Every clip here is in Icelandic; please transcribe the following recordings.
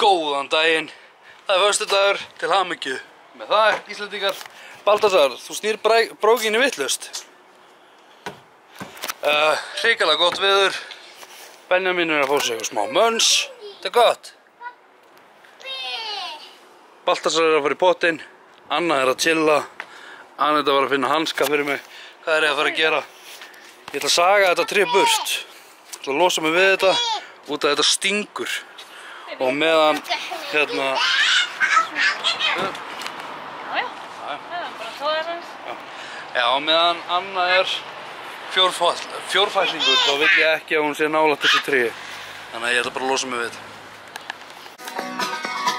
Góðan daginn. Það er föstudagur til hamingju. Með það, Íslendingar. Baltasar, þú snýr brókinni vitlaust. Hrikalega gott veður. Benjamin er að fá sig eitthvað smá möns. Þetta er gott. Baltasar er að fara í pottinn. Anna er að chilla. Anita var að finna hanska fyrir mig. Hvað er ég að fara að gera? Ég ætla að saga þetta tré burt. Ég ætla að losa mig við þetta út af þetta stingur. Og meðan hérna Já, meðan Anna er fjórfæslingur þá vil ég ekki að hún sé nálægt þessu tré. Þannig að ég ætla bara að losa mig við þetta.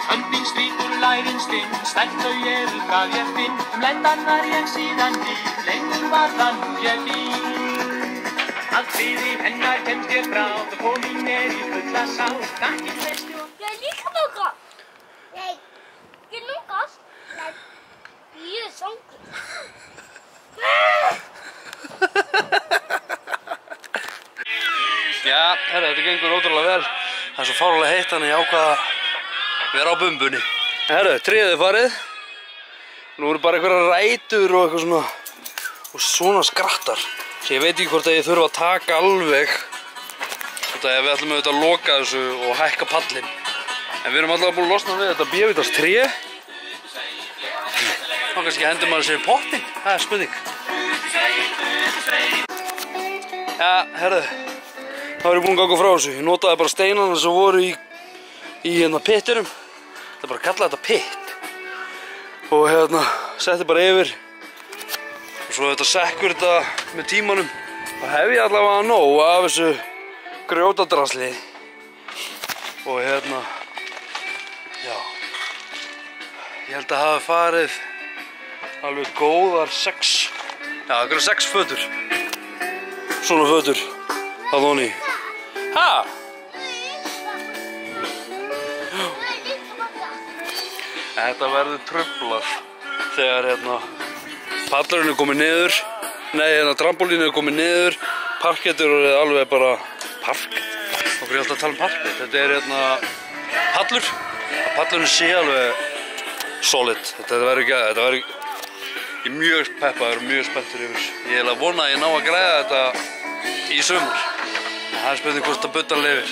Höndin strýkur lærin stinn, stætt og ég hvað ég finn. Lendan var ég síðan líf, lengur var það nú ég líf. Allt fyrir hennar kemst ég frá, og komin í fulla sátt. Ekki treysti og... Ég er líka núka! Nei, ég núkast. Nei, ég er sangur. Já, herra, þetta gengur ótrúlega vel. Það er svo fárlega heitt, þannig ég ákvað að vera á bumbunni. Herra, tréð er farið. Nú eru bara einhverjar rætur og eitthvað svona skrattar. Svo ég veit ekki hvort að ég þurfa að taka alveg. Þetta við ætlum auðvitað að loka þessu og hækka pallinn. En við erum alltaf búin að losna við þetta B-vitans tré. Þá kannski hendur maður sér í pottinn. Það er spurning. Ja, herðu. Þá er ég búin að ganga frá þessu. Ég notaði bara steinana sem voru í hérna pittinum. Það er bara að kalla þetta pitt. Og hérna, setti bara yfir. Og svo þetta sekkur þetta með tímanum. Þá hef ég allavega nóg af þessu grjótadrasli. Og hérna, já. Ég held að hafa farið alveg góðar 6. Já, það eru 6 fötur. Svona fötur. Það voni. Ha? Þetta verður truflað þegar hérna pallurinn er komið niður. Nei, hérna trampolínu er komið niður. Parkettur er alveg bara parkett. Okkur er alltaf að tala um parkett. Þetta er hérna pallur. Pallurinn sé alveg solid. Þetta verður ekki að þetta verður. Ég er mjög peppaður og mjög spenntur yfir. Ég er að vona að ég ná að græða þetta í sumar. Það er spurning hvort að buddan lifir.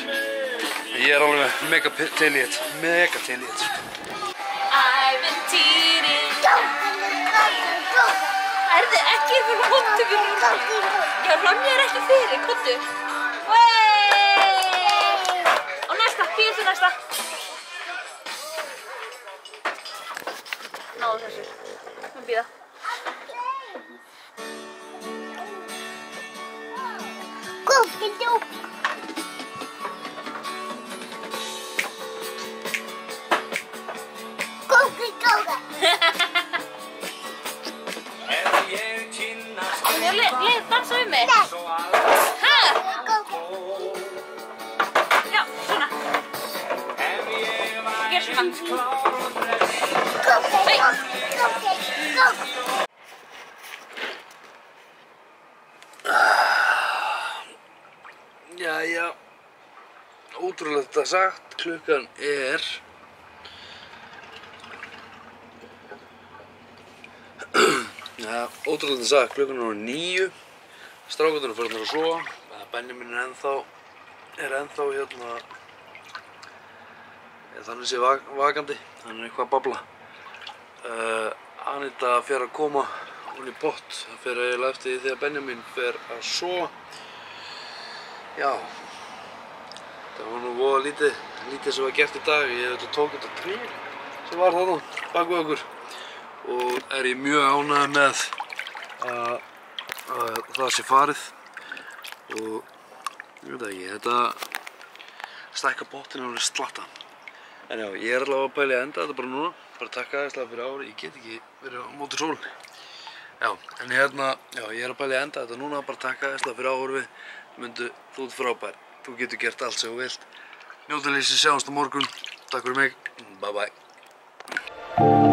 Ég er alveg mega til í þetta. Mega til í þetta. Æventýrin. Erðu ekki fyrir hóttu fyrir hún? Já, Ronja er ekki fyrir, kottu. Og næsta, býðu til næsta. Náðu þessu. Nú býða. Góðbildjó. Leið dansa við mig. Hæ? Já, svona. Ég svona. Jæja. Ótrúlega þetta sagt. Klukkan er ja, ótrúlega sagt, klukkan er 9. Strákarnir eru farnir að sofa. Benjamin er ennþá hérna þannig sé vakandi. Hann er eitthvað að babla. Anita fer að koma hún í pott. Það fer eiginlega eftir því þegar Benjamin fer að sofa. Já. Það var nú voða lítið sem var gert í dag. Ég tók þetta tré sem var þarna bak við okkur. Og er ég mjög ánægður með að það sé farið og ég veit ekki, þetta stækka pottinn og slatta. En já, ég er allavega að pæla að enda þetta bara núna, bara takka aðeinslega fyrir ári, ég get ekki verið á móti sólni. Já, en hérna, já, ég er að pæla að enda þetta núna, bara takka aðeinslega fyrir ári, þú ert frábær, þú getur gert allt sem þú vilt. Njóta lífsins, sjáumst á morgun, takk fyrir mig, bye bye.